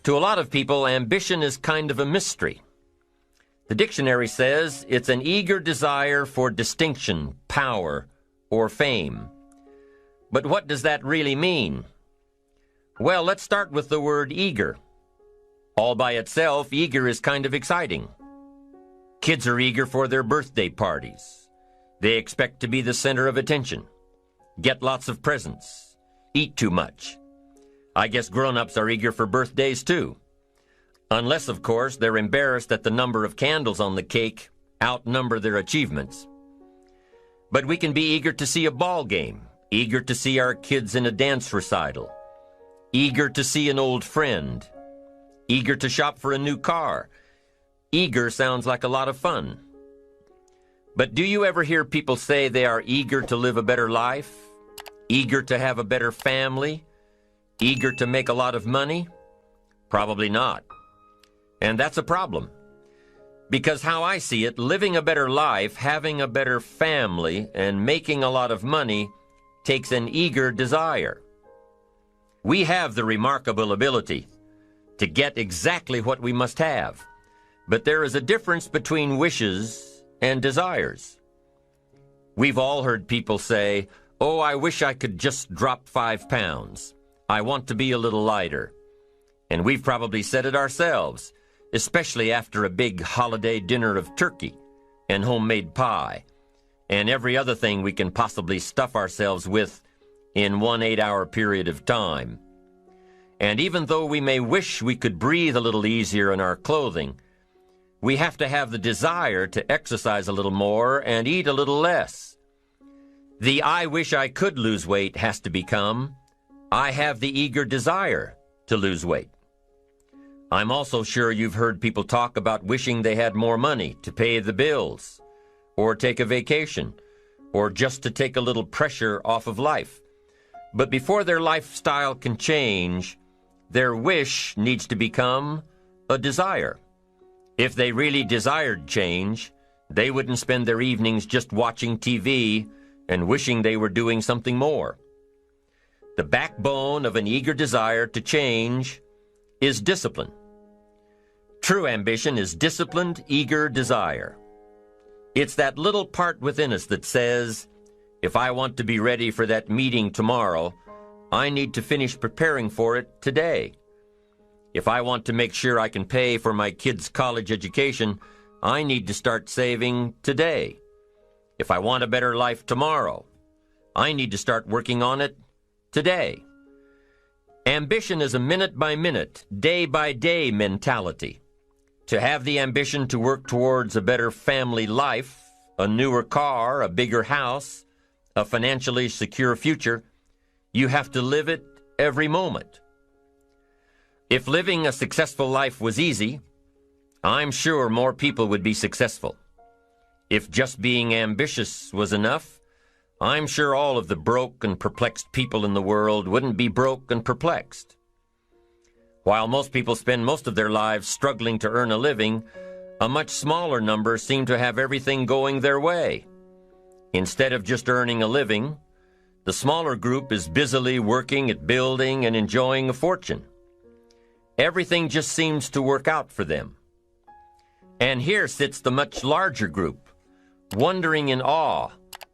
To a lot of people, ambition is kind of a mystery. The dictionary says it's an eager desire for distinction, power, or fame. But what does that really mean? Well, let's start with the word eager. All by itself, eager is kind of exciting. Kids are eager for their birthday parties. They expect to be the center of attention, get lots of presents, eat too much. I guess grown-ups are eager for birthdays too. Unless, of course, they're embarrassed that the number of candles on the cake outnumber their achievements. But we can be eager to see a ball game, eager to see our kids in a dance recital, eager to see an old friend, eager to shop for a new car. Eager sounds like a lot of fun. But do you ever hear people say they are eager to live a better life, eager to have a better family, eager to make a lot of money? Probably not. And that's a problem. Because how I see it, living a better life, having a better family, and making a lot of money takes an eager desire. We have the remarkable ability to get exactly what we must have. But there is a difference between wishes and desires. We've all heard people say, "Oh, I wish I could just drop 5 pounds. I want to be a little lighter." And we've probably said it ourselves, especially after a big holiday dinner of turkey and homemade pie and every other thing we can possibly stuff ourselves with in one 8-hour period of time. And even though we may wish we could breathe a little easier in our clothing, we have to have the desire to exercise a little more and eat a little less. The "I wish I could lose weight" has to become, "I have the eager desire to lose weight." I'm also sure you've heard people talk about wishing they had more money to pay the bills, or take a vacation, or just to take a little pressure off of life. But before their lifestyle can change, their wish needs to become a desire. If they really desired change, they wouldn't spend their evenings just watching TV and wishing they were doing something more. The backbone of an eager desire to change is discipline. True ambition is disciplined, eager desire. It's that little part within us that says, if I want to be ready for that meeting tomorrow, I need to finish preparing for it today. If I want to make sure I can pay for my kids' college education, I need to start saving today. If I want a better life tomorrow, I need to start working on it today. Ambition is a minute-by-minute, day-by-day mentality. To have the ambition to work towards a better family life, a newer car, a bigger house, a financially secure future, you have to live it every moment. If living a successful life was easy, I'm sure more people would be successful. If just being ambitious was enough, I'm sure all of the broke and perplexed people in the world wouldn't be broke and perplexed. While most people spend most of their lives struggling to earn a living, a much smaller number seem to have everything going their way. Instead of just earning a living, the smaller group is busily working at building and enjoying a fortune. Everything just seems to work out for them. And here sits the much larger group, wondering in awe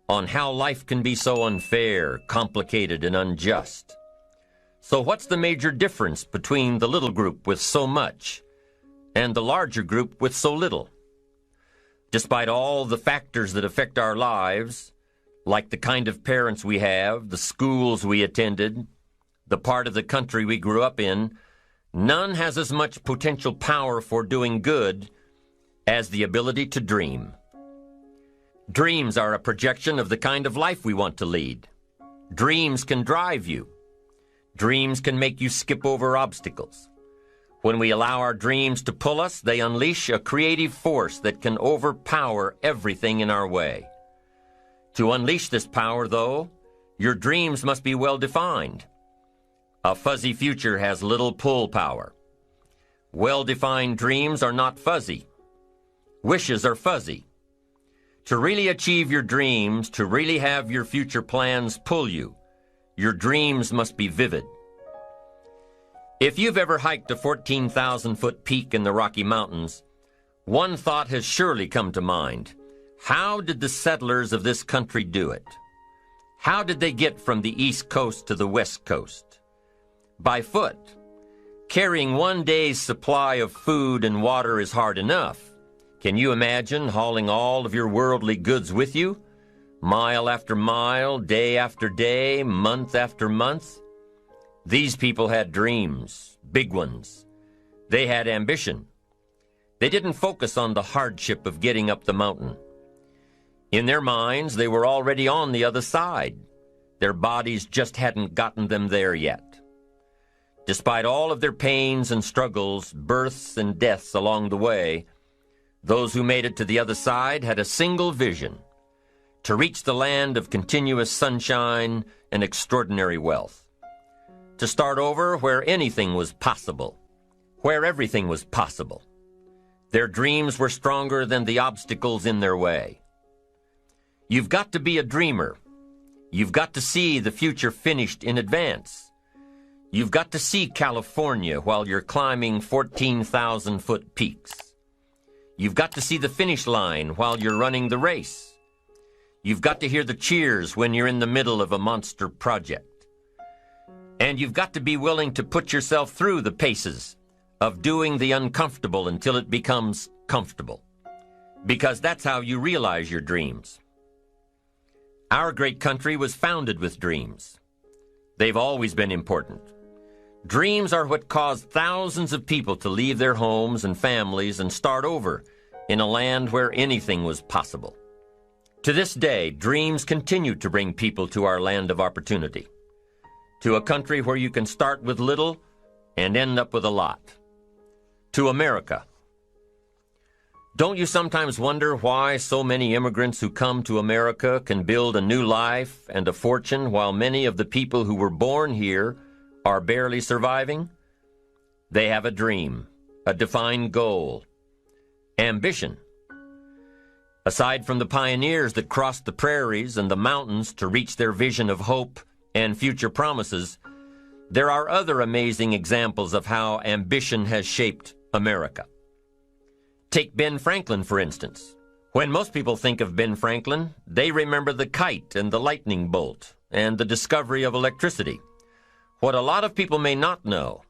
on how life can be so unfair, complicated, and unjust. So what's the major difference between the little group with so much and the larger group with so little? Despite all the factors that affect our lives, like the kind of parents we have, the schools we attended, the part of the country we grew up in, none has as much potential power for doing good as the ability to dream. Dreams are a projection of the kind of life we want to lead. Dreams can drive you. Dreams can make you skip over obstacles. When we allow our dreams to pull us, they unleash a creative force that can overpower everything in our way. To unleash this power, though, your dreams must be well defined. A fuzzy future has little pull power. Well-defined dreams are not fuzzy. Wishes are fuzzy. To really achieve your dreams, to really have your future plans pull you, your dreams must be vivid. If you've ever hiked a 14,000-foot peak in the Rocky Mountains, one thought has surely come to mind. How did the settlers of this country do it? How did they get from the East Coast to the West Coast? By foot. Carrying one day's supply of food and water is hard enough. Can you imagine hauling all of your worldly goods with you? Mile after mile, day after day, month after month? These people had dreams, big ones. They had ambition. They didn't focus on the hardship of getting up the mountain. In their minds, they were already on the other side. Their bodies just hadn't gotten them there yet. Despite all of their pains and struggles, births and deaths along the way, those who made it to the other side had a single vision: to reach the land of continuous sunshine and extraordinary wealth. To start over where anything was possible, where everything was possible. Their dreams were stronger than the obstacles in their way. You've got to be a dreamer. You've got to see the future finished in advance. You've got to see California while you're climbing 14,000-foot peaks. You've got to see the finish line while you're running the race. You've got to hear the cheers when you're in the middle of a monster project. And you've got to be willing to put yourself through the paces of doing the uncomfortable until it becomes comfortable. Because that's how you realize your dreams. Our great country was founded with dreams. They've always been important. Dreams are what caused thousands of people to leave their homes and families and start over in a land where anything was possible. To this day, dreams continue to bring people to our land of opportunity, to a country where you can start with little and end up with a lot, to America. Don't you sometimes wonder why so many immigrants who come to America can build a new life and a fortune while many of the people who were born here are barely surviving? They have a dream, a defined goal, ambition. Aside from the pioneers that crossed the prairies and the mountains to reach their vision of hope and future promises, there are other amazing examples of how ambition has shaped America. Take Ben Franklin, for instance. When most people think of Ben Franklin, they remember the kite and the lightning bolt and the discovery of electricity. What a lot of people may not know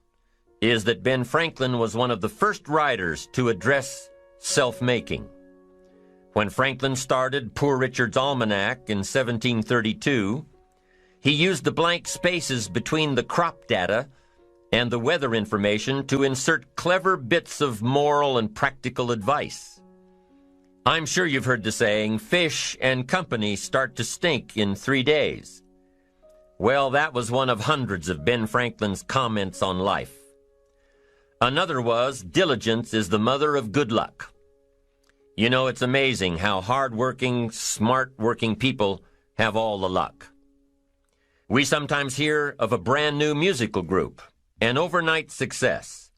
is that Ben Franklin was one of the first writers to address self-making. When Franklin started Poor Richard's Almanac in 1732, he used the blank spaces between the crop data and the weather information to insert clever bits of moral and practical advice. I'm sure you've heard the saying, fish and company start to stink in 3 days. Well, that was one of hundreds of Ben Franklin's comments on life. Another was, diligence is the mother of good luck. You know, it's amazing how hard-working, smart-working people have all the luck. We sometimes hear of a brand-new musical group, an overnight success.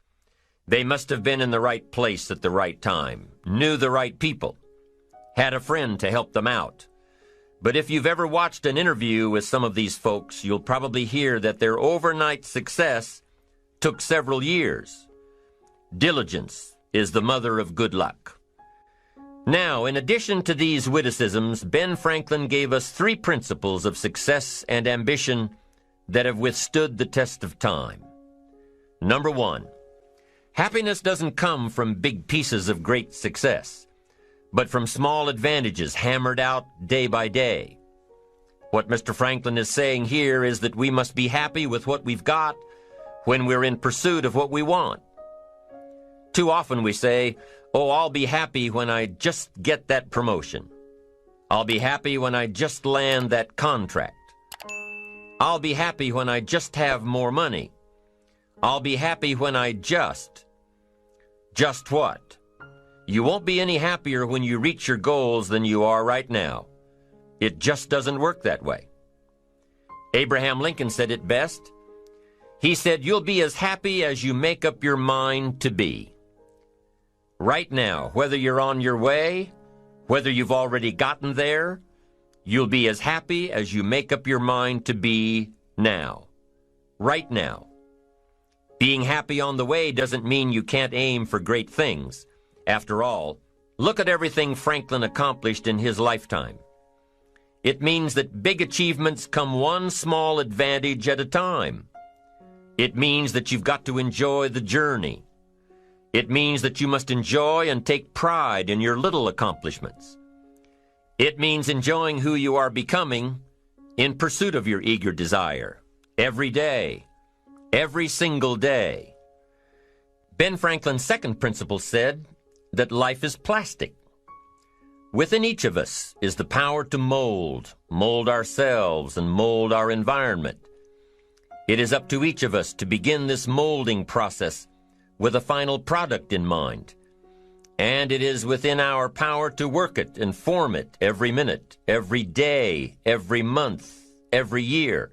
They must have been in the right place at the right time, knew the right people, had a friend to help them out. But if you've ever watched an interview with some of these folks, you'll probably hear that their overnight success took several years. Diligence is the mother of good luck. Now, in addition to these witticisms, Ben Franklin gave us 3 principles of success and ambition that have withstood the test of time. Number 1, happiness doesn't come from big pieces of great success, but from small advantages hammered out day by day. What Mr. Franklin is saying here is that we must be happy with what we've got when we're in pursuit of what we want. Too often we say, oh, I'll be happy when I just get that promotion. I'll be happy when I just land that contract. I'll be happy when I just have more money. I'll be happy when I just. Just what? You won't be any happier when you reach your goals than you are right now. It just doesn't work that way. Abraham Lincoln said it best. He said, you'll be as happy as you make up your mind to be. Right now, whether you're on your way, whether you've already gotten there, you'll be as happy as you make up your mind to be now. Right now. Being happy on the way doesn't mean you can't aim for great things. After all, look at everything Franklin accomplished in his lifetime. It means that big achievements come one small advantage at a time. It means that you've got to enjoy the journey. It means that you must enjoy and take pride in your little accomplishments. It means enjoying who you are becoming in pursuit of your eager desire, every day, every single day. Ben Franklin's second principle said that life is plastic. Within each of us is the power to mold ourselves and mold our environment. It is up to each of us to begin this molding process with a final product in mind. And it is within our power to work it and form it every minute, every day, every month, every year.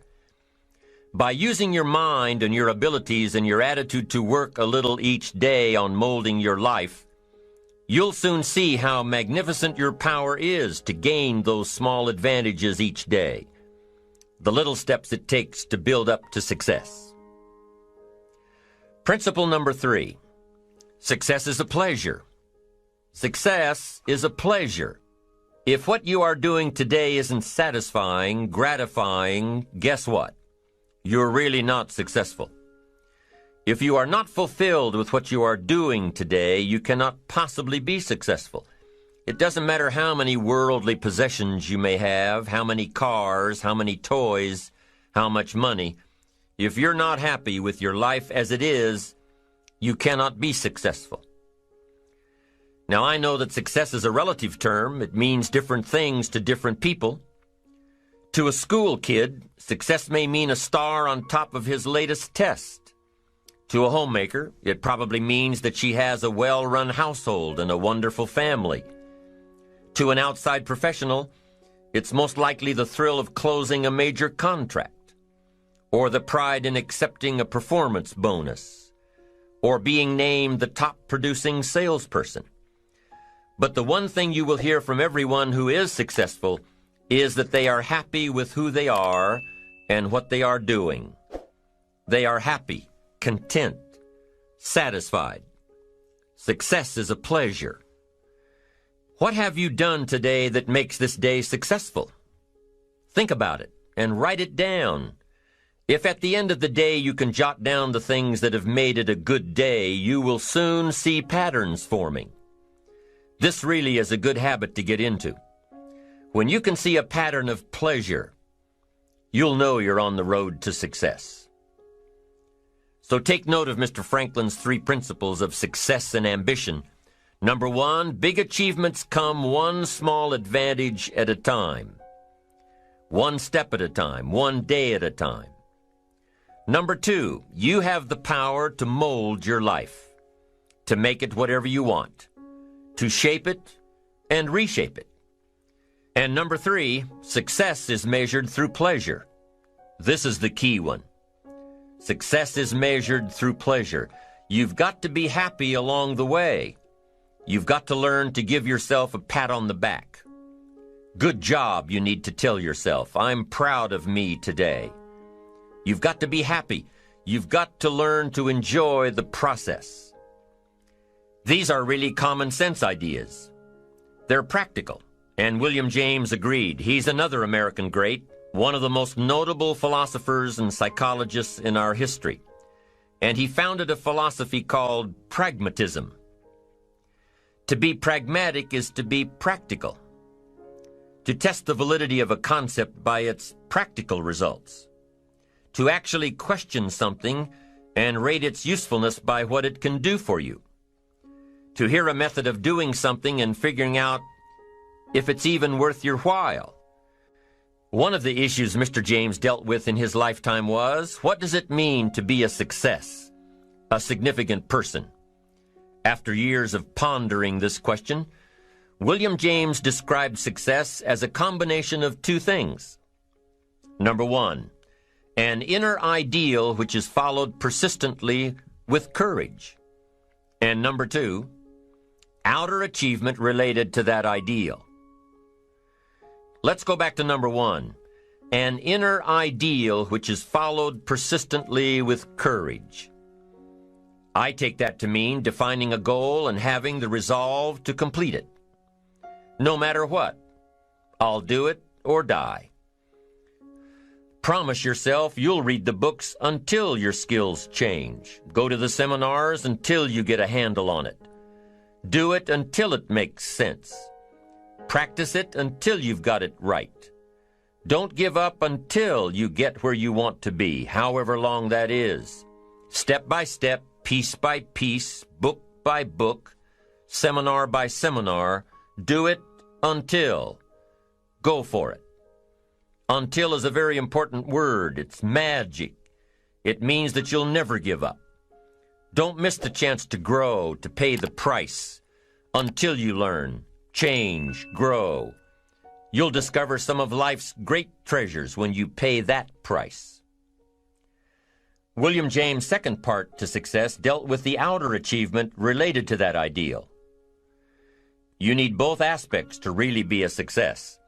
By using your mind and your abilities and your attitude to work a little each day on molding your life, you'll soon see how magnificent your power is to gain those small advantages each day, the little steps it takes to build up to success. Principle number 3, success is a pleasure. Success is a pleasure. If what you are doing today isn't satisfying, gratifying, guess what? You're really not successful. If you are not fulfilled with what you are doing today, you cannot possibly be successful. It doesn't matter how many worldly possessions you may have, how many cars, how many toys, how much money. If you're not happy with your life as it is, you cannot be successful. Now, I know that success is a relative term. It means different things to different people. To a school kid, success may mean a star on top of his latest test. To a homemaker, it probably means that she has a well-run household and a wonderful family. To an outside professional, it's most likely the thrill of closing a major contract, or the pride in accepting a performance bonus, or being named the top-producing salesperson. But the one thing you will hear from everyone who is successful is that they are happy with who they are and what they are doing. They are happy, content, satisfied. Success is a pleasure. What have you done today that makes this day successful? Think about it and write it down. If at the end of the day you can jot down the things that have made it a good day, you will soon see patterns forming. This really is a good habit to get into. When you can see a pattern of pleasure, you'll know you're on the road to success. So take note of Mr. Franklin's 3 principles of success and ambition. Number 1, big achievements come one small advantage at a time. One step at a time, one day at a time. Number 2, you have the power to mold your life, to make it whatever you want, to shape it and reshape it. And number 3, success is measured through pleasure. This is the key one. Success is measured through pleasure. You've got to be happy along the way. You've got to learn to give yourself a pat on the back. Good job, you need to tell yourself. I'm proud of me today. You've got to be happy. You've got to learn to enjoy the process. These are really common sense ideas. They're practical. And William James agreed. He's another American great, one of the most notable philosophers and psychologists in our history. And he founded a philosophy called pragmatism. To be pragmatic is to be practical, to test the validity of a concept by its practical results, to actually question something and rate its usefulness by what it can do for you, to hear a method of doing something and figuring out if it's even worth your while. One of the issues Mr. James dealt with in his lifetime was, what does it mean to be a success, a significant person? After years of pondering this question, William James described success as a combination of 2 things. Number 1, an inner ideal which is followed persistently with courage. And number 2, outer achievement related to that ideal. Let's go back to number 1, an inner ideal which is followed persistently with courage. I take that to mean defining a goal and having the resolve to complete it. No matter what, I'll do it or die. Promise yourself you'll read the books until your skills change. Go to the seminars until you get a handle on it. Do it until it makes sense. Practice it until you've got it right. Don't give up until you get where you want to be, however long that is. Step by step, piece by piece, book by book, seminar by seminar, do it until. Go for it. Until is a very important word. It's magic. It means that you'll never give up. Don't miss the chance to grow, to pay the price. Until you learn, change, grow. You'll discover some of life's great treasures when you pay that price. William James' second part to success dealt with the outer achievement related to that ideal. You need both aspects to really be a success.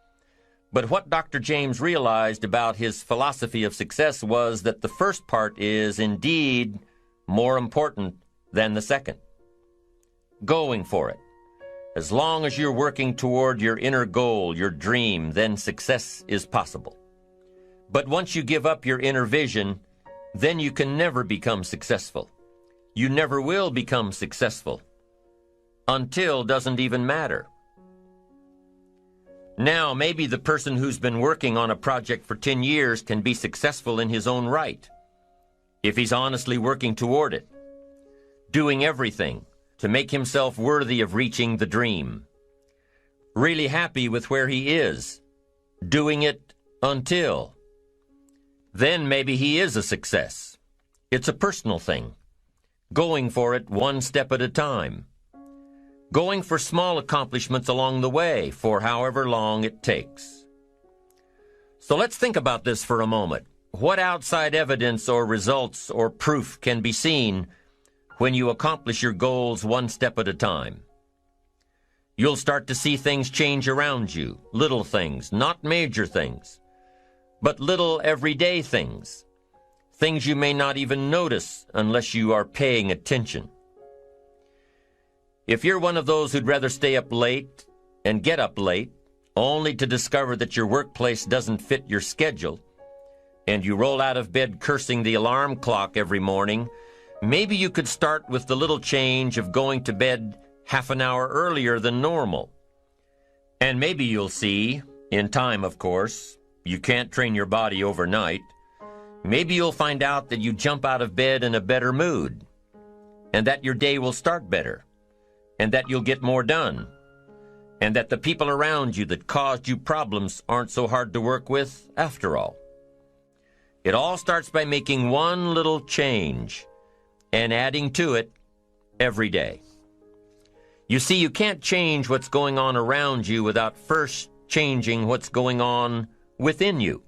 But what Dr. James realized about his philosophy of success was that the first part is indeed more important than the second. Going for it. As long as you're working toward your inner goal, your dream, then success is possible. But once you give up your inner vision, then you can never become successful. You never will become successful. Until doesn't even matter. Now, maybe the person who's been working on a project for 10 years can be successful in his own right, if he's honestly working toward it, doing everything to make himself worthy of reaching the dream, really happy with where he is, doing it until. Then maybe he is a success. It's a personal thing, going for it one step at a time. Going for small accomplishments along the way for however long it takes. So let's think about this for a moment. What outside evidence or results or proof can be seen when you accomplish your goals one step at a time? You'll start to see things change around you, little things, not major things, but little everyday things, things you may not even notice unless you are paying attention. If you're one of those who'd rather stay up late and get up late, only to discover that your workplace doesn't fit your schedule, and you roll out of bed cursing the alarm clock every morning, maybe you could start with the little change of going to bed half an hour earlier than normal. And maybe you'll see, in time of course, you can't train your body overnight, maybe you'll find out that you jump out of bed in a better mood, and that your day will start better, and that you'll get more done, and that the people around you that caused you problems aren't so hard to work with after all. It all starts by making one little change and adding to it every day. You see, you can't change what's going on around you without first changing what's going on within you.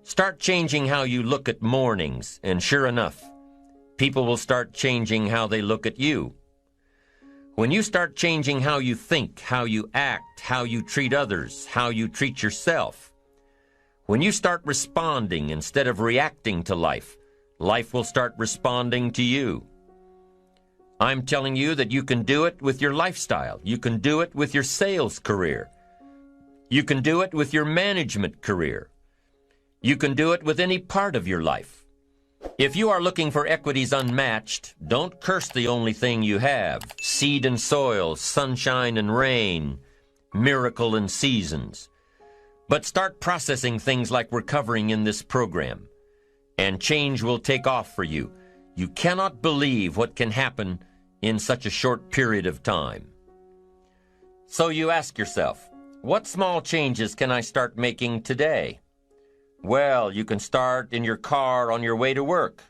Start changing how you look at mornings, and sure enough, people will start changing how they look at you. When you start changing how you think, how you act, how you treat others, how you treat yourself, when you start responding instead of reacting to life, life will start responding to you. I'm telling you that you can do it with your lifestyle. You can do it with your sales career. You can do it with your management career. You can do it with any part of your life. If you are looking for equities unmatched, don't curse the only thing you have: seed and soil, sunshine and rain, miracle and seasons. But start processing things like we're covering in this program, and change will take off for you. You cannot believe what can happen in such a short period of time. So you ask yourself, what small changes can I start making today? Well, you can start in your car on your way to work.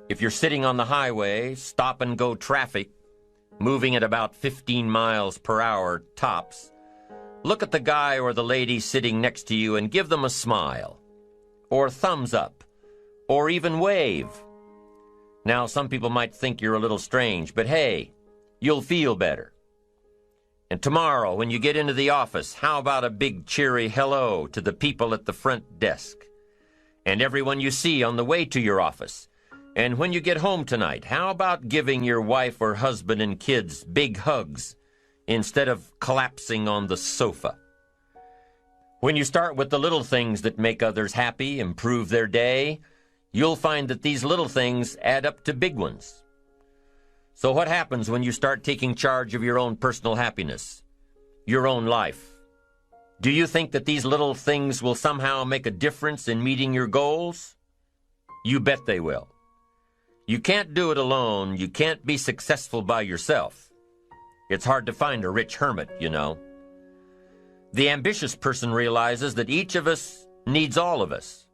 If you're sitting on the highway, stop-and-go traffic, moving at about 15 miles per hour tops, look at the guy or the lady sitting next to you and give them a smile, or thumbs up, or even wave. Now, some people might think you're a little strange, but hey, you'll feel better. And tomorrow, when you get into the office, how about a big cheery hello to the people at the front desk and everyone you see on the way to your office? And when you get home tonight, how about giving your wife or husband and kids big hugs instead of collapsing on the sofa? When you start with the little things that make others happy, improve their day, you'll find that these little things add up to big ones. So what happens when you start taking charge of your own personal happiness, your own life? Do you think that these little things will somehow make a difference in meeting your goals? You bet they will. You can't do it alone. You can't be successful by yourself. It's hard to find a rich hermit, you know. The ambitious person realizes that each of us needs all of us.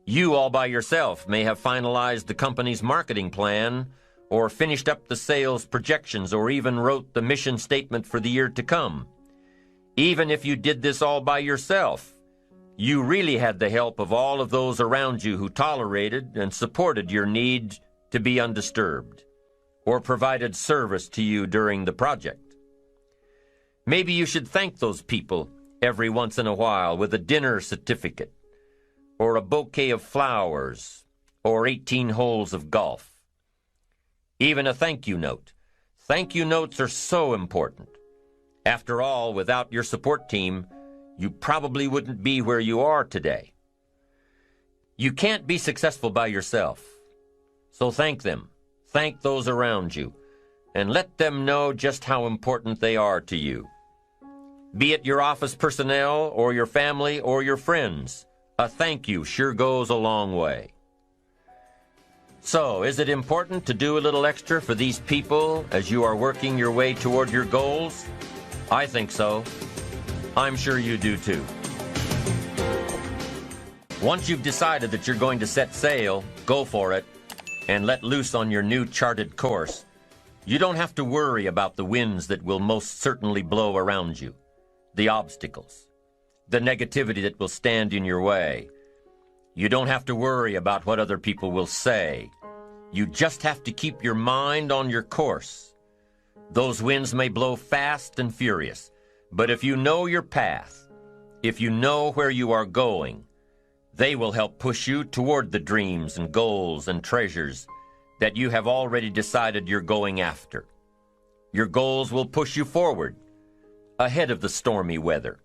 You all by yourself may have finalized the company's marketing plan, or finished up the sales projections, or even wrote the mission statement for the year to come. Even if you did this all by yourself, you really had the help of all of those around you who tolerated and supported your need to be undisturbed, or provided service to you during the project. Maybe you should thank those people every once in a while with a dinner certificate, or a bouquet of flowers, or 18 holes of golf. Even a thank you note. Thank you notes are so important. After all, without your support team, you probably wouldn't be where you are today. You can't be successful by yourself. So thank them. Thank those around you. And let them know just how important they are to you. Be it your office personnel or your family or your friends, a thank you sure goes a long way. So, is it important to do a little extra for these people as you are working your way toward your goals? I think so. I'm sure you do too. Once you've decided that you're going to set sail, go for it, and let loose on your new charted course, you don't have to worry about the winds that will most certainly blow around you, the obstacles, the negativity that will stand in your way. You don't have to worry about what other people will say. You just have to keep your mind on your course. Those winds may blow fast and furious, but if you know your path, if you know where you are going, they will help push you toward the dreams and goals and treasures that you have already decided you're going after. Your goals will push you forward, ahead of the stormy weather.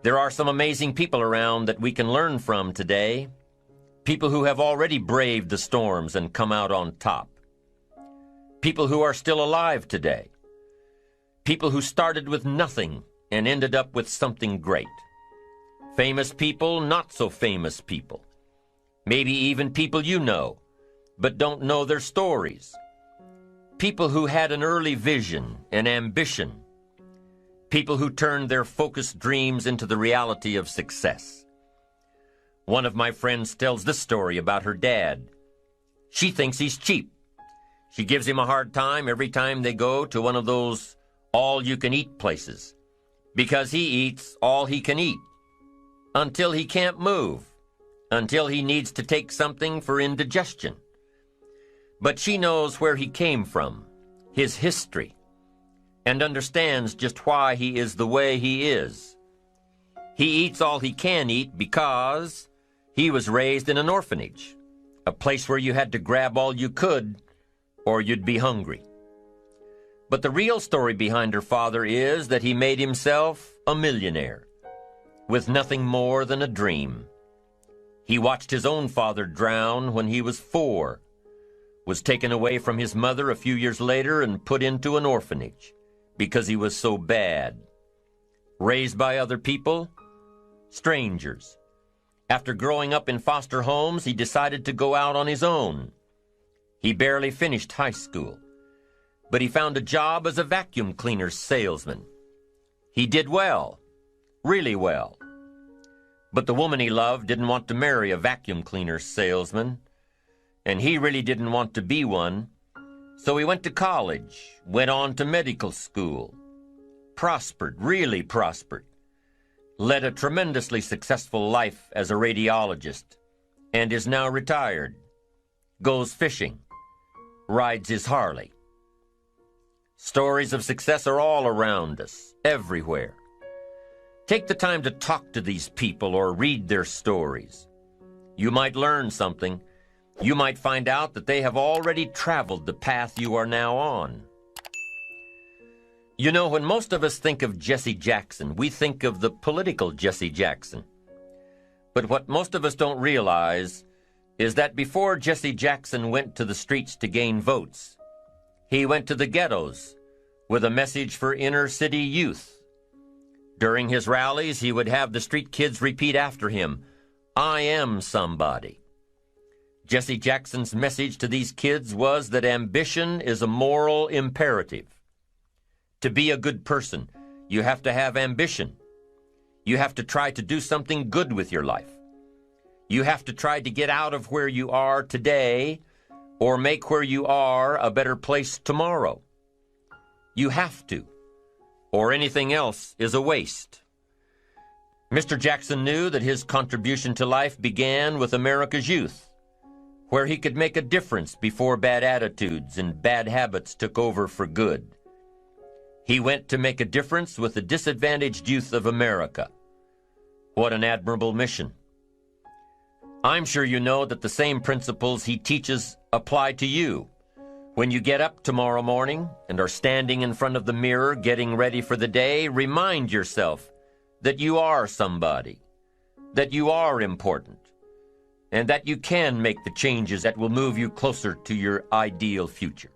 There are some amazing people around that we can learn from today, people who have already braved the storms and come out on top, people who are still alive today, people who started with nothing and ended up with something great, famous people, not so famous people, maybe even people you know, but don't know their stories, people who had an early vision and ambition, people who turned their focused dreams into the reality of success. One of my friends tells this story about her dad. She thinks he's cheap. She gives him a hard time every time they go to one of those all-you-can-eat places, because he eats all he can eat, until he can't move, until he needs to take something for indigestion. But she knows where he came from, his history, and understands just why he is the way he is. He eats all he can eat because he was raised in an orphanage, a place where you had to grab all you could or you'd be hungry. But the real story behind her father is that he made himself a millionaire with nothing more than a dream. He watched his own father drown when he was 4, was taken away from his mother a few years later and put into an orphanage because he was so bad. Raised by other people, strangers. After growing up in foster homes, he decided to go out on his own. He barely finished high school, but he found a job as a vacuum cleaner salesman. He did well, really well. But the woman he loved didn't want to marry a vacuum cleaner salesman, and he really didn't want to be one. So he went to college, went on to medical school, prospered, really prospered, led a tremendously successful life as a radiologist, and is now retired, goes fishing, rides his Harley. Stories of success are all around us, everywhere. Take the time to talk to these people or read their stories. You might learn something, You might find out that they have already traveled the path you are now on. You know, when most of us think of Jesse Jackson, we think of the political Jesse Jackson. But what most of us don't realize is that before Jesse Jackson went to the streets to gain votes, he went to the ghettos with a message for inner city youth. During his rallies, he would have the street kids repeat after him, "I am somebody." Jesse Jackson's message to these kids was that ambition is a moral imperative. To be a good person, you have to have ambition. You have to try to do something good with your life. You have to try to get out of where you are today or make where you are a better place tomorrow. You have to, or anything else is a waste. Mr. Jackson knew that his contribution to life began with America's youth, where he could make a difference before bad attitudes and bad habits took over for good. He went to make a difference with the disadvantaged youth of America. What an admirable mission. I'm sure you know that the same principles he teaches apply to you. When you get up tomorrow morning and are standing in front of the mirror getting ready for the day, remind yourself that you are somebody, that you are important, and that you can make the changes that will move you closer to your ideal future.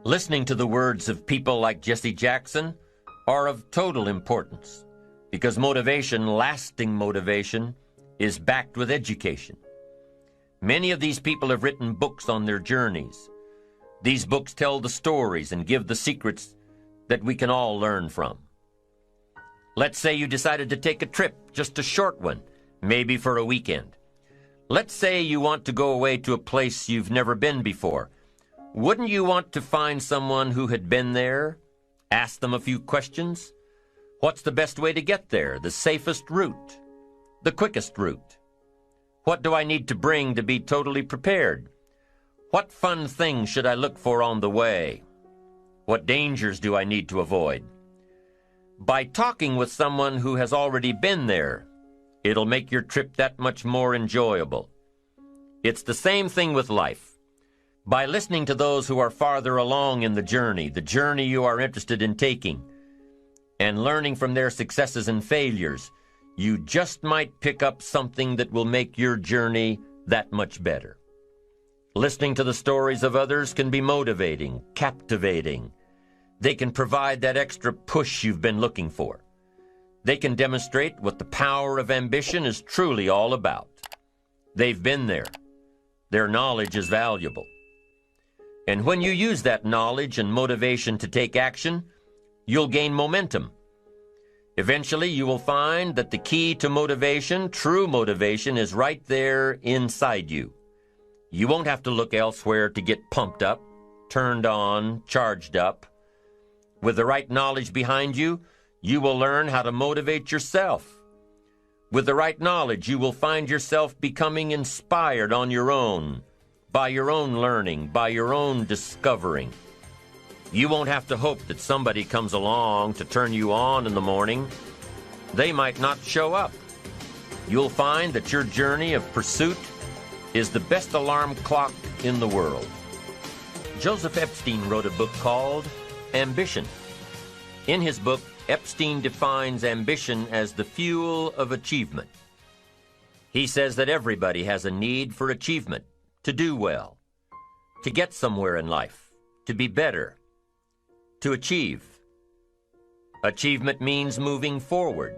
Listening to the words of people like Jesse Jackson are of total importance because motivation, lasting motivation, is backed with education. Many of these people have written books on their journeys. These books tell the stories and give the secrets that we can all learn from. Let's say you decided to take a trip, just a short one, maybe for a weekend. Let's say you want to go away to a place you've never been before. Wouldn't you want to find someone who had been there? Ask them a few questions. What's the best way to get there? The safest route? The quickest route? What do I need to bring to be totally prepared? What fun things should I look for on the way? What dangers do I need to avoid? By talking with someone who has already been there, it'll make your trip that much more enjoyable. It's the same thing with life. By listening to those who are farther along in the journey you are interested in taking, and learning from their successes and failures, you just might pick up something that will make your journey that much better. Listening to the stories of others can be motivating, captivating. They can provide that extra push you've been looking for. They can demonstrate what the power of ambition is truly all about. They've been there. Their knowledge is valuable. And when you use that knowledge and motivation to take action, you'll gain momentum. Eventually, you will find that the key to motivation, true motivation, is right there inside you. You won't have to look elsewhere to get pumped up, turned on, charged up. With the right knowledge behind you, you will learn how to motivate yourself. With the right knowledge, you will find yourself becoming inspired on your own, by your own learning, by your own discovering. You won't have to hope that somebody comes along to turn you on in the morning. They might not show up. You'll find that your journey of pursuit is the best alarm clock in the world. Joseph Epstein wrote a book called Ambition. In his book, Epstein defines ambition as the fuel of achievement. He says that everybody has a need for achievement, to do well, to get somewhere in life, to be better, to achieve. Achievement means moving forward.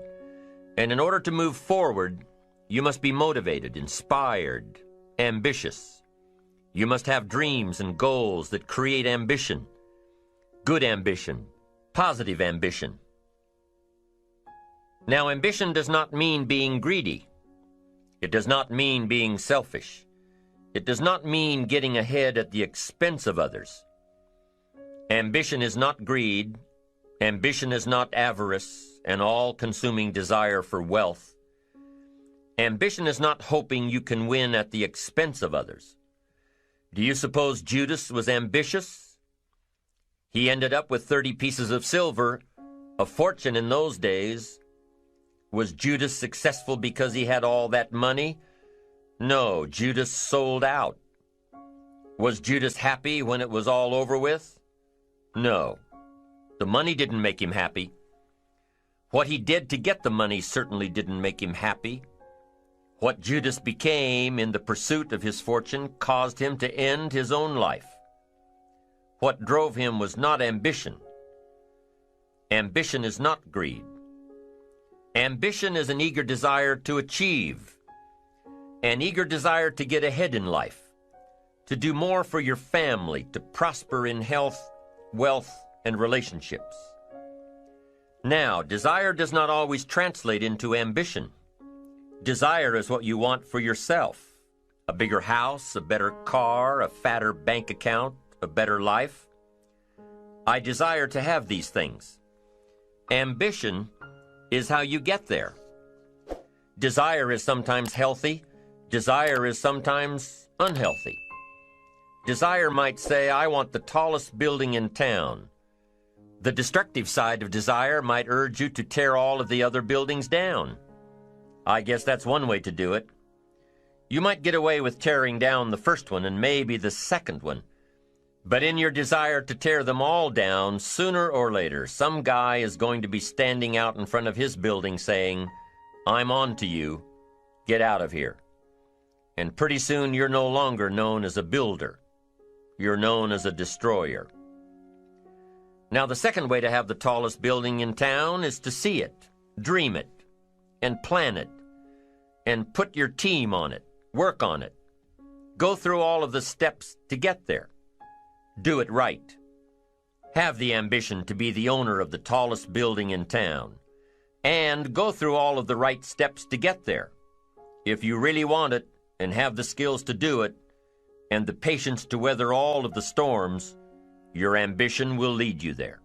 And in order to move forward, you must be motivated, inspired, ambitious. You must have dreams and goals that create ambition, good ambition, positive ambition. Now, ambition does not mean being greedy. It does not mean being selfish. It does not mean getting ahead at the expense of others. Ambition is not greed. Ambition is not avarice, an all-consuming desire for wealth. Ambition is not hoping you can win at the expense of others. Do you suppose Judas was ambitious? He ended up with 30 pieces of silver, a fortune in those days. Was Judas successful because he had all that money? No, Judas sold out. Was Judas happy when it was all over with? No. The money didn't make him happy. What he did to get the money certainly didn't make him happy. What Judas became in the pursuit of his fortune caused him to end his own life. What drove him was not ambition. Ambition is not greed. Ambition is an eager desire to achieve, an eager desire to get ahead in life, to do more for your family, to prosper in health, wealth, and relationships. Now, desire does not always translate into ambition. Desire is what you want for yourself. A bigger house, a better car, a fatter bank account, a better life. I desire to have these things. Ambition is how you get there. Desire is sometimes healthy. Desire is sometimes unhealthy. Desire might say, I want the tallest building in town. The destructive side of desire might urge you to tear all of the other buildings down. I guess that's one way to do it. You might get away with tearing down the first one and maybe the second one. But in your desire to tear them all down, sooner or later, some guy is going to be standing out in front of his building saying, I'm on to you. Get out of here. And pretty soon you're no longer known as a builder. You're known as a destroyer. Now, the second way to have the tallest building in town is to see it, dream it, and plan it, and put your team on it, work on it. Go through all of the steps to get there. Do it right. Have the ambition to be the owner of the tallest building in town, and go through all of the right steps to get there. If you really want it, and have the skills to do it, and the patience to weather all of the storms, your ambition will lead you there.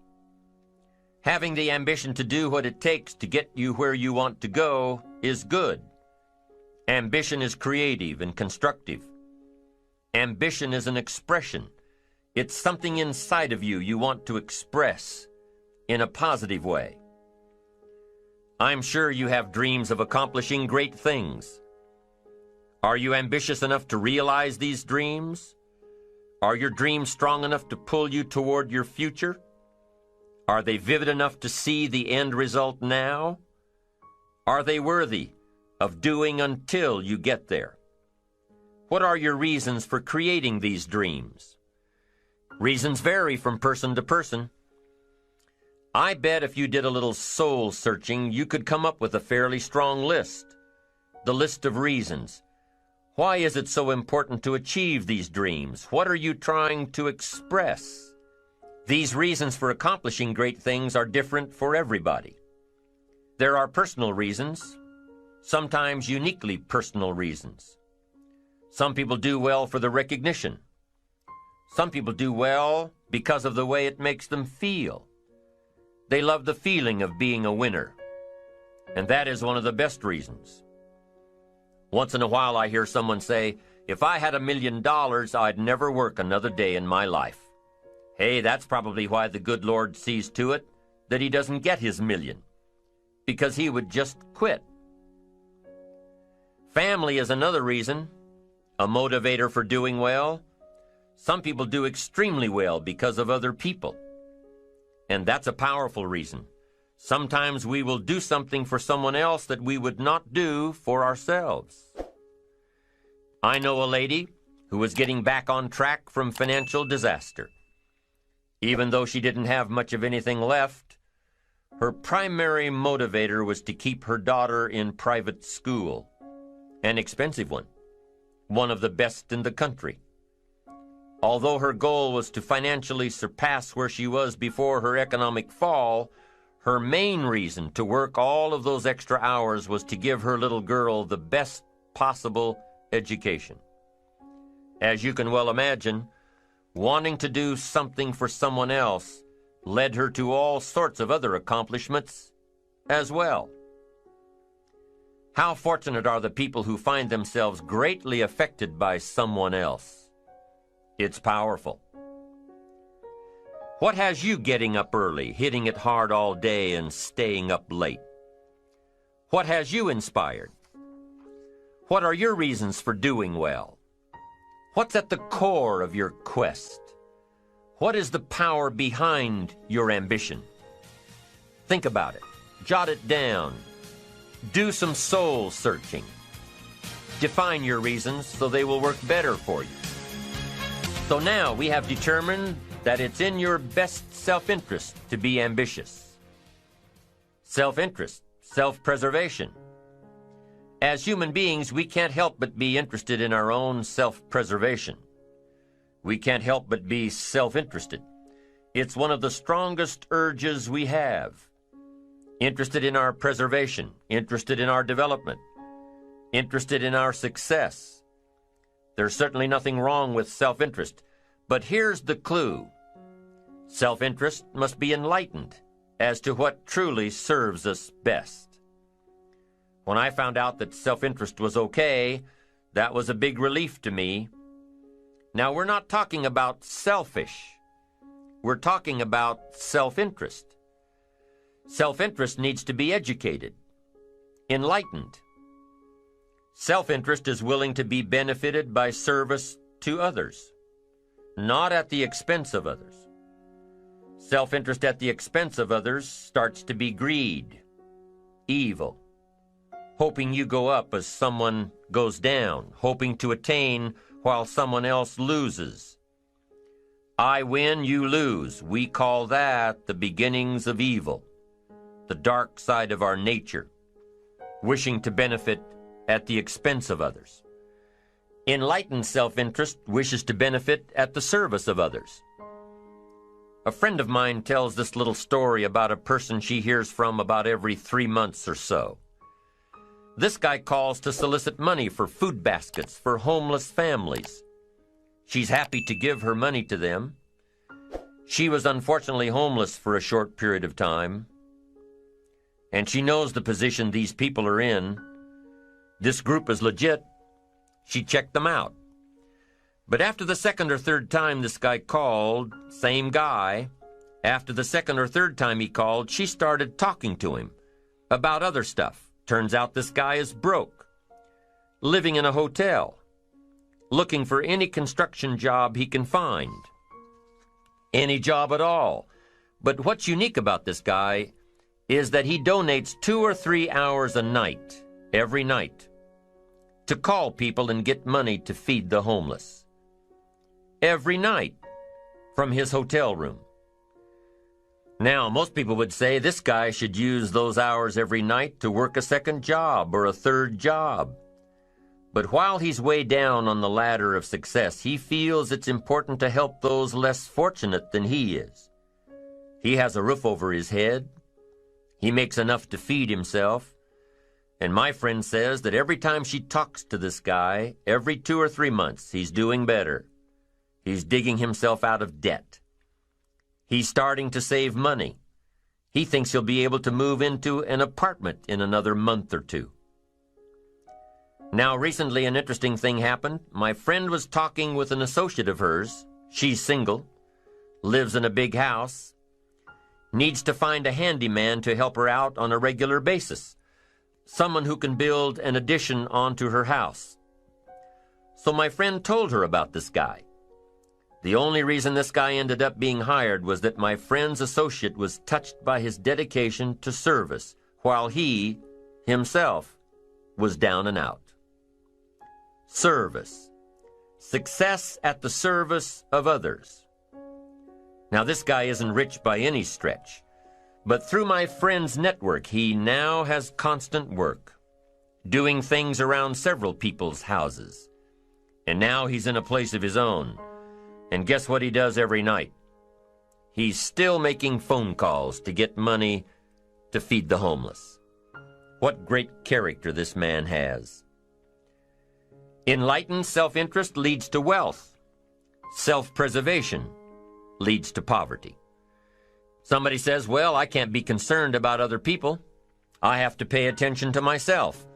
Having the ambition to do what it takes to get you where you want to go is good. Ambition is creative and constructive. Ambition is an expression. It's something inside of you want to express in a positive way. I'm sure you have dreams of accomplishing great things. Are you ambitious enough to realize these dreams? Are your dreams strong enough to pull you toward your future? Are they vivid enough to see the end result now? Are they worthy of doing until you get there? What are your reasons for creating these dreams? Reasons vary from person to person. I bet if you did a little soul searching, you could come up with a fairly strong list. The list of reasons. Why is it so important to achieve these dreams? What are you trying to express? These reasons for accomplishing great things are different for everybody. There are personal reasons, sometimes uniquely personal reasons. Some people do well for the recognition. Some people do well because of the way it makes them feel. They love the feeling of being a winner, and that is one of the best reasons. Once in a while I hear someone say, if I had $1 million, I'd never work another day in my life. Hey, that's probably why the good Lord sees to it that he doesn't get his million, because he would just quit. Family is another reason, a motivator for doing well. Some people do extremely well because of other people, and that's a powerful reason. Sometimes we will do something for someone else that we would not do for ourselves. I know a lady who was getting back on track from financial disaster. Even though she didn't have much of anything left, her primary motivator was to keep her daughter in private school, an expensive one of the best in the country. Although her goal was to financially surpass where she was before her economic fall, her main reason to work all of those extra hours was to give her little girl the best possible education. As you can well imagine, wanting to do something for someone else led her to all sorts of other accomplishments as well. How fortunate are the people who find themselves greatly affected by someone else. It's powerful. What has you getting up early, hitting it hard all day, and staying up late? What has you inspired? What are your reasons for doing well? What's at the core of your quest? What is the power behind your ambition? Think about it. Jot it down. Do some soul searching. Define your reasons so they will work better for you. So now we have determined that it's in your best self-interest to be ambitious. Self-interest, self-preservation. As human beings, we can't help but be interested in our own self-preservation. We can't help but be self-interested. It's one of the strongest urges we have. Interested in our preservation, interested in our development, interested in our success. There's certainly nothing wrong with self-interest, but here's the clue. Self-interest must be enlightened as to what truly serves us best. When I found out that self-interest was okay, that was a big relief to me. Now, we're not talking about selfish. We're talking about self-interest. Self-interest needs to be educated, enlightened. Self-interest is willing to be benefited by service to others, not at the expense of others. Self-interest at the expense of others starts to be greed, evil, hoping you go up as someone goes down, hoping to attain while someone else loses. I win, you lose. We call that the beginnings of evil, the dark side of our nature, wishing to benefit at the expense of others. Enlightened self-interest wishes to benefit at the service of others. A friend of mine tells this little story about a person she hears from about every 3 months or so. This guy calls to solicit money for food baskets for homeless families. She's happy to give her money to them. She was unfortunately homeless for a short period of time, and she knows the position these people are in. This group is legit. She checked them out. But after the second or third time this guy called, same guy, after the second or third time he called, she started talking to him about other stuff. Turns out this guy is broke, living in a hotel, looking for any construction job he can find. Any job at all. But what's unique about this guy is that he donates 2 or 3 hours a night, every night, to call people and get money to feed the homeless. Every night, from his hotel room. Now, most people would say this guy should use those hours every night to work a second job or a third job. But while he's way down on the ladder of success, he feels it's important to help those less fortunate than he is. He has a roof over his head. He makes enough to feed himself. And my friend says that every time she talks to this guy, every 2 or 3 months, he's doing better. He's digging himself out of debt. He's starting to save money. He thinks he'll be able to move into an apartment in another month or 2. Now, recently an interesting thing happened. My friend was talking with an associate of hers. She's single, lives in a big house, needs to find a handyman to help her out on a regular basis, someone who can build an addition onto her house. So my friend told her about this guy. The only reason this guy ended up being hired was that my friend's associate was touched by his dedication to service, while he, himself, was down and out. Service. Success at the service of others. Now, this guy isn't rich by any stretch, but through my friend's network, he now has constant work, doing things around several people's houses. And now he's in a place of his own. And guess what he does every night? He's still making phone calls to get money to feed the homeless. What great character this man has. Enlightened self-interest leads to wealth. Self-preservation leads to poverty. Somebody says, well, I can't be concerned about other people. I have to pay attention to myself.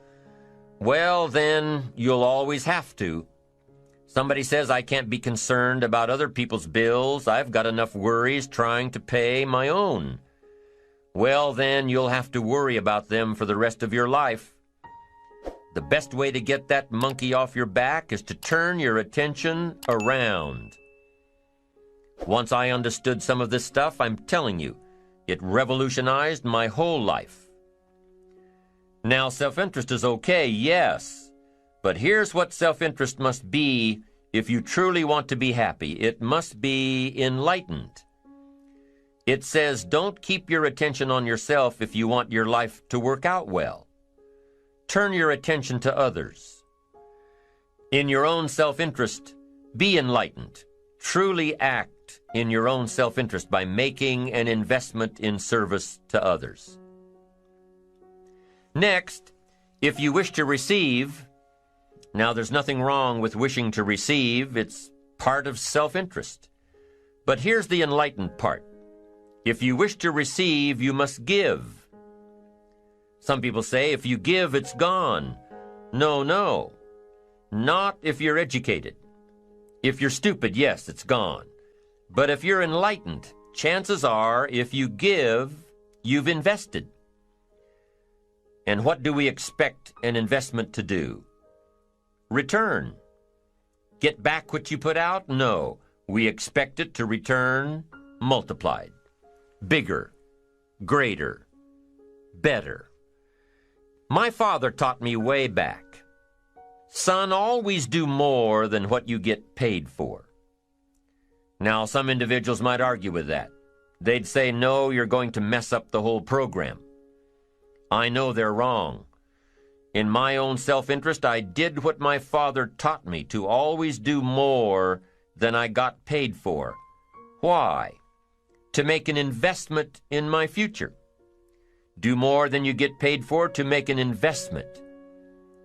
Well, then you'll always have to. Somebody says I can't be concerned about other people's bills. I've got enough worries trying to pay my own. Well, then you'll have to worry about them for the rest of your life. The best way to get that monkey off your back is to turn your attention around. Once I understood some of this stuff, I'm telling you, it revolutionized my whole life. Now, self-interest is okay, yes, but here's what self-interest must be if you truly want to be happy. It must be enlightened. It says, don't keep your attention on yourself if you want your life to work out well. Turn your attention to others. In your own self-interest, be enlightened. Truly act in your own self-interest by making an investment in service to others. Next, if you wish to receive, now there's nothing wrong with wishing to receive. It's part of self-interest. But here's the enlightened part. If you wish to receive, you must give. Some people say, if you give, it's gone. No. Not if you're educated. If you're stupid, yes, it's gone. But if you're enlightened, chances are, if you give, you've invested. And what do we expect an investment to do? Return. Get back what you put out? No. We expect it to return multiplied. Bigger, greater, better. My father taught me way back, son, always do more than what you get paid for. Now, some individuals might argue with that. They'd say, no, you're going to mess up the whole program. I know they're wrong. In my own self-interest, I did what my father taught me, to always do more than I got paid for. Why? To make an investment in my future. Do more than you get paid for to make an investment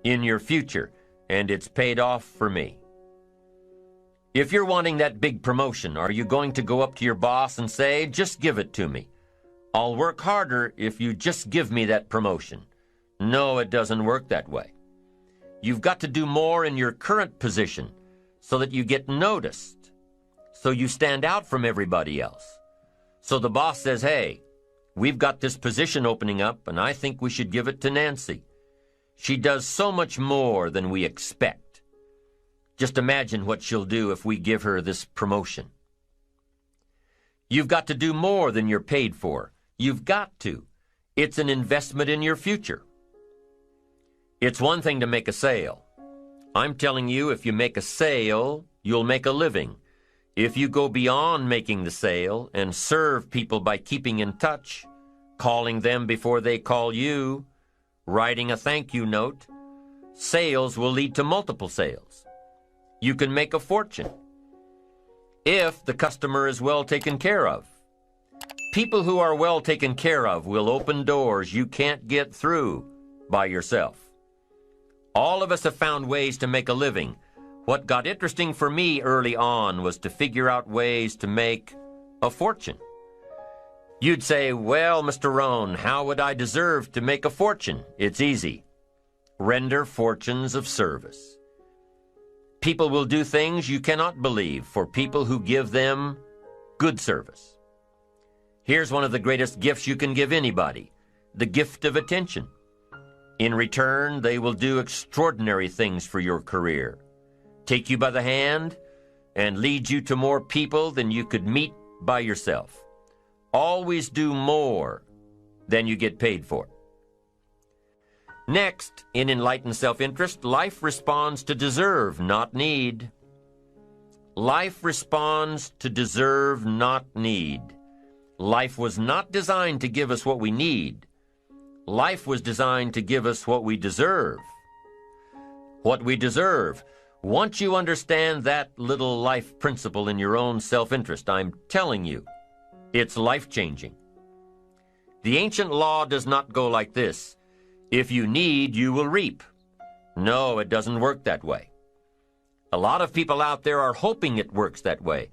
in your future, and it's paid off for me. If you're wanting that big promotion, are you going to go up to your boss and say, just give it to me? I'll work harder if you just give me that promotion. No, it doesn't work that way. You've got to do more in your current position so that you get noticed, so you stand out from everybody else. So the boss says, hey, we've got this position opening up, and I think we should give it to Nancy. She does so much more than we expect. Just imagine what she'll do if we give her this promotion. You've got to do more than you're paid for. You've got to. It's an investment in your future. It's one thing to make a sale. I'm telling you, if you make a sale, you'll make a living. If you go beyond making the sale and serve people by keeping in touch, calling them before they call you, writing a thank you note, sales will lead to multiple sales. You can make a fortune if the customer is well taken care of. People who are well taken care of will open doors you can't get through by yourself. All of us have found ways to make a living. What got interesting for me early on was to figure out ways to make a fortune. You'd say, well, Mr. Rohn, how would I deserve to make a fortune? It's easy. Render fortunes of service. People will do things you cannot believe for people who give them good service. Here's one of the greatest gifts you can give anybody, the gift of attention. In return, they will do extraordinary things for your career. Take you by the hand and lead you to more people than you could meet by yourself. Always do more than you get paid for. Next, in enlightened self-interest, life responds to deserve, not need. Life responds to deserve, not need. Life was not designed to give us what we need. Life was designed to give us what we deserve. What we deserve. Once you understand that little life principle in your own self-interest, I'm telling you, it's life-changing. The ancient law does not go like this. If you need, you will reap. No, it doesn't work that way. A lot of people out there are hoping it works that way,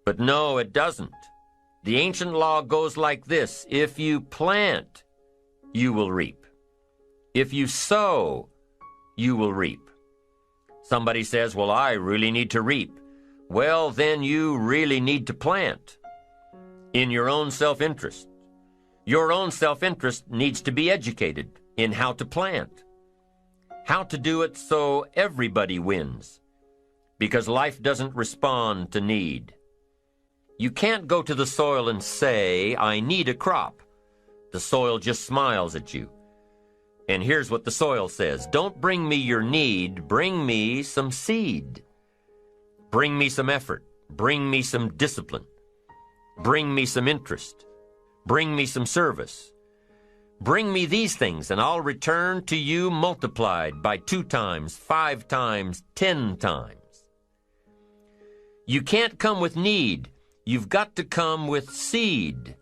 but no, it doesn't. The ancient law goes like this. If you plant, you will reap. If you sow, you will reap. Somebody says, well, I really need to reap. Well, then you really need to plant in your own self-interest. Your own self-interest needs to be educated in how to plant. how to do it so everybody wins, because life doesn't respond to need. You can't go to the soil and say, I need a crop. The soil just smiles at you. And here's what the soil says: don't bring me your need, bring me some seed. Bring me some effort. Bring me some discipline. Bring me some interest. Bring me some service. Bring me these things, and I'll return to you multiplied by 2 times, 5 times, 10 times. You can't come with need. You've got to come with seed.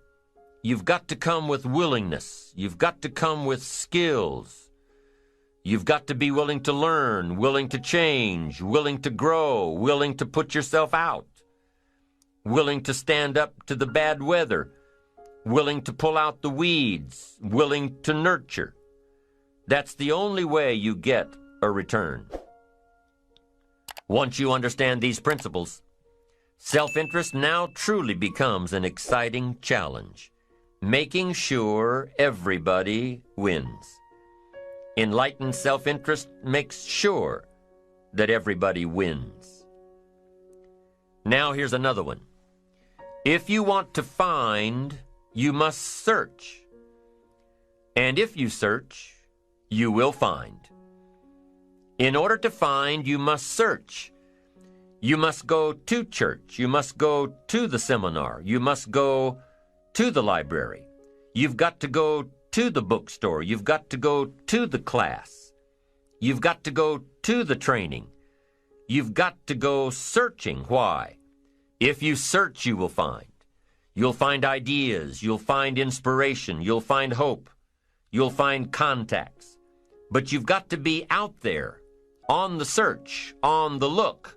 You've got to come with willingness. You've got to come with skills. You've got to be willing to learn, willing to change, willing to grow, willing to put yourself out, willing to stand up to the bad weather, willing to pull out the weeds, willing to nurture. That's the only way you get a return. Once you understand these principles, self-interest now truly becomes an exciting challenge, making sure everybody wins. Enlightened self-interest makes sure that everybody wins. Now here's another one. If you want to find, you must search. And if you search, you will find. In order to find, you must search. You must go to church. You must go to the seminar. You must go to the library. You've got to go to the bookstore. You've got to go to the class. You've got to go to the training. You've got to go searching. Why? If you search, you will find. You'll find ideas. You'll find inspiration. You'll find hope. You'll find contacts. But you've got to be out there, on the search, on the look.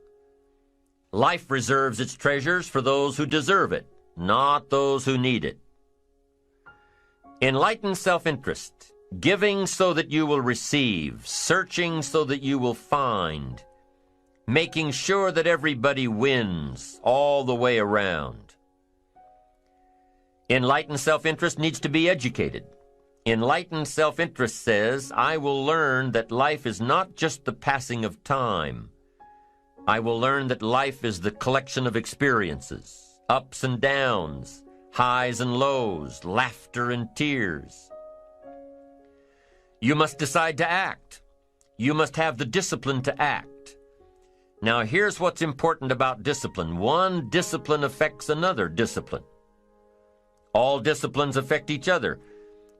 Life reserves its treasures for those who deserve it, not those who need it. Enlightened self-interest, giving so that you will receive, searching so that you will find, making sure that everybody wins all the way around. Enlightened self-interest needs to be educated. Enlightened self-interest says, I will learn that life is not just the passing of time. I will learn that life is the collection of experiences, ups and downs, highs and lows, laughter and tears. You must decide to act. You must have the discipline to act. Now here's what's important about discipline. One discipline affects another discipline. All disciplines affect each other.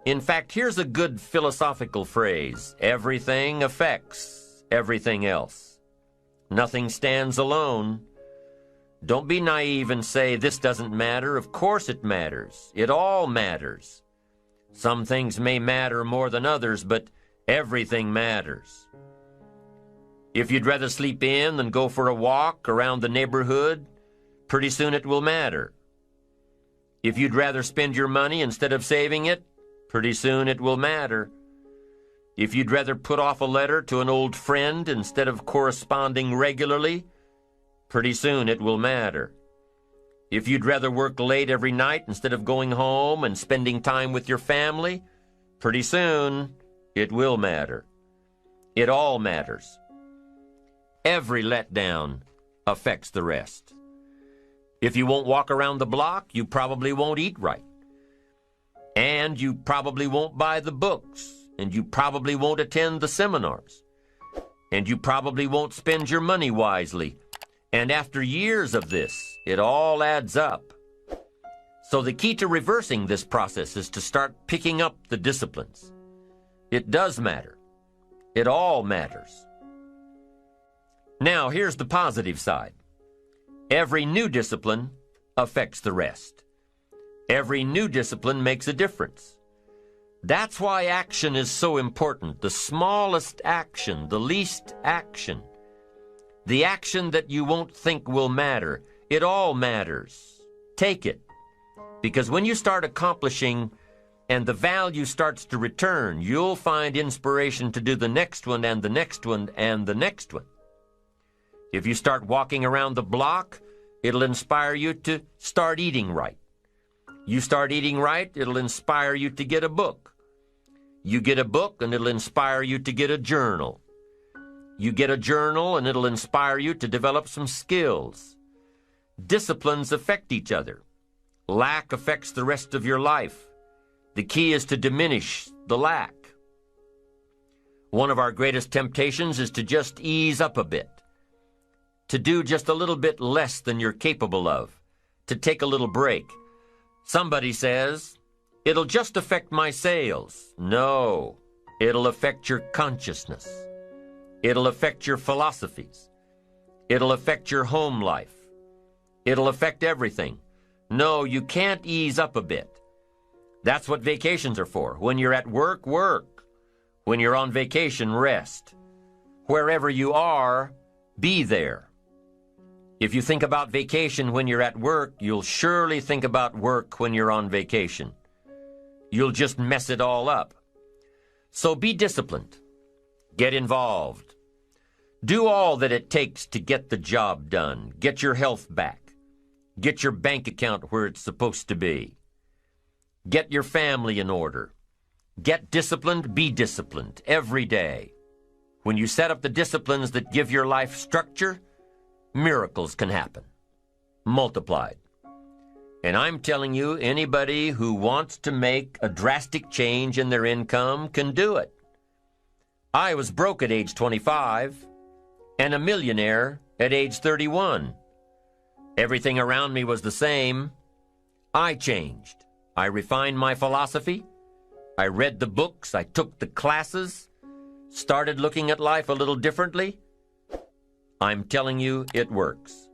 In fact, here's a good philosophical phrase. Everything affects everything else. Nothing stands alone. Don't be naive and say, this doesn't matter. Of course it matters. It all matters. Some things may matter more than others, but everything matters. If you'd rather sleep in than go for a walk around the neighborhood, pretty soon it will matter. If you'd rather spend your money instead of saving it, pretty soon it will matter. If you'd rather put off a letter to an old friend instead of corresponding regularly, pretty soon it will matter. If you'd rather work late every night instead of going home and spending time with your family, pretty soon it will matter. It all matters. Every letdown affects the rest. If you won't walk around the block, you probably won't eat right. And you probably won't buy the books. And you probably won't attend the seminars. And you probably won't spend your money wisely. And after years of this, it all adds up. So the key to reversing this process is to start picking up the disciplines. It does matter. It all matters. Now, here's the positive side. Every new discipline affects the rest. Every new discipline makes a difference. That's why action is so important. The smallest action, the least action. The action that you won't think will matter. It all matters. Take it. Because when you start accomplishing and the value starts to return, you'll find inspiration to do the next one and the next one and the next one. If you start walking around the block, it'll inspire you to start eating right. You start eating right, it'll inspire you to get a book. You get a book and it'll inspire you to get a journal. You get a journal and it'll inspire you to develop some skills. Disciplines affect each other. Lack affects the rest of your life. The key is to diminish the lack. One of our greatest temptations is to just ease up a bit, to do just a little bit less than you're capable of, to take a little break. Somebody says, "It'll just affect my sales." No, it'll affect your consciousness. It'll affect your philosophies. It'll affect your home life. It'll affect everything. No, you can't ease up a bit. That's what vacations are for. When you're at work, work. When you're on vacation, rest. Wherever you are, be there. If you think about vacation when you're at work, you'll surely think about work when you're on vacation. You'll just mess it all up. So be disciplined. Get involved. Do all that it takes to get the job done. Get your health back. Get your bank account where it's supposed to be. Get your family in order. Get disciplined, be disciplined every day. When you set up the disciplines that give your life structure, miracles can happen, multiplied. And I'm telling you, anybody who wants to make a drastic change in their income can do it. I was broke at age 25 and a millionaire at age 31. Everything around me was the same. I changed. I refined my philosophy. I read the books. I took the classes. Started looking at life a little differently. I'm telling you, it works.